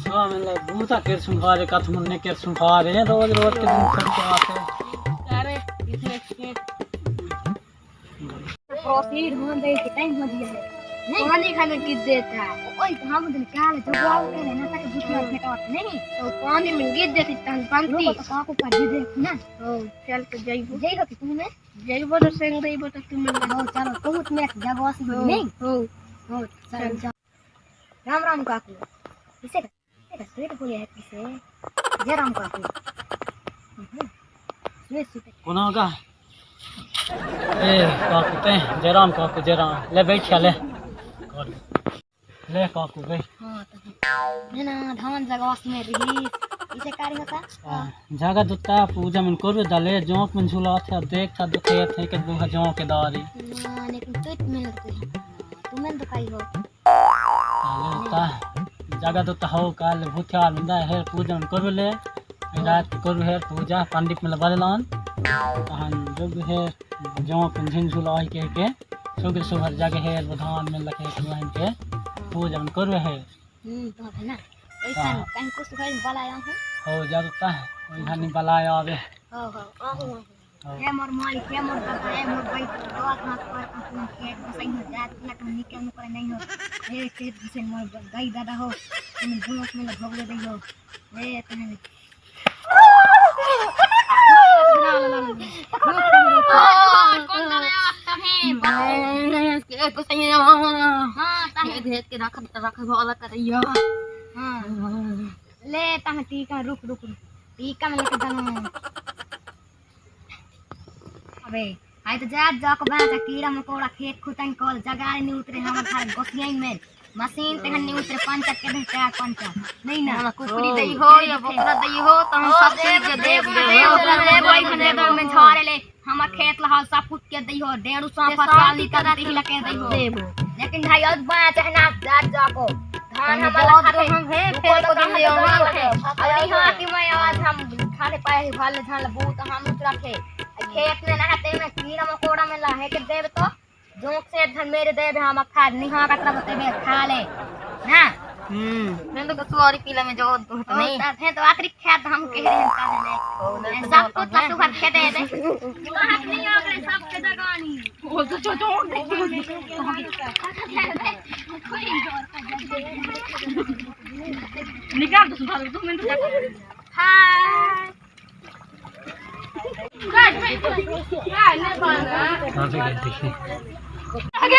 हाँ मतलब भूता केर सुनवारे कथ मुन्ने केर सुनवारे हैं रोज रोज के दिन खर्च आते अरे इतने प्रोसीड होने दे के टाइम हो गया है नहीं पानी खाने की देता है ओए हम दिन क्या है जब आओ के ना तक भूखना फेंकावत नहीं तो पानी में गिर देती तन पंक्ति तो काको का दे दे ना ओ चल के जाइबो तूने जाइबो तो सेंग देइबो तो तुम हो चलो बहुत में जगवासी नहीं हो चल राम राम काकू इसे स्वीट बोले है किसे जय राम काकू कौन होगा ए काकू जयराम काकू जयराम ले बैठिया ले काकू भाई हां तो ना धान जगवास में रही इसे कार्य होता जगह दुता पूजा मन करबे दले जोंक मन झूला थे देख था दुखे थे के दुहा जोंक के दारी लेकिन तो मिलत तुम्हें तो काई हो ता जगह दुता हो काल भूतिया मिंदा है पूजा मन करबे ले रात करबे है पूजा पंडित में बदलान तहन जब है जोंक मन झूला आई के सुगर सुगर जगह है धान में लखे के पूजा मन करबे है तो है ना ऐसा कहीं कुछ भाई बलाया हूं हो जाता है ओइ हनी बलाया आवे हो ये मोर मालिक ये मोर बाबा ये मोर भाई बात मत कर अपन खेत में सही हो जात ना तुम निकल में करे नहीं हो ये खेत से मोर गाय दादा हो तुम भूख में भोगले दई हो ये तने ले तंग टीका रुक टीका में लेके जानो अबे आइ तो जाक बना जा कीड़ा मकोड़ा खेत खुतन कोल जगह नहीं उतरे हमर घर गोसियाई में मशीन ते नहीं उतरे पंचा के दे त्या पंचा नहीं ना कुकरी दई हो या बकरा दई हो तो हम सब चीज दे भाई खने दो में झारे ले हमर खेत लहा सब कुछ के दई हो 150 फसल निकल ती लके दई हो लेकिन भाई अब बना चाहे ना जाको धान हमारा खाते हम है फिर को दिन ले और यहां की मैं आज हम खाने पाए भाले धान बहुत हम रखे खेत में नहाते में कीड़ा मकोड़ा में लाहे के देव तो जोक से धन मेरे देव हम खा निहा का तरफ ते खा ले ना मैं तो सॉरी पीला में जो नहीं है तो आखिरी खेत हम कह रहे हैं ले सब कुछ पशु का खेत है दे हाथ नहीं आ गए सब के जगानी बोल तो छोड़ दे निकाल तो सुधार 2 मिनट हाय गाइस मैं तो क्या नहीं बाना देखिए आगे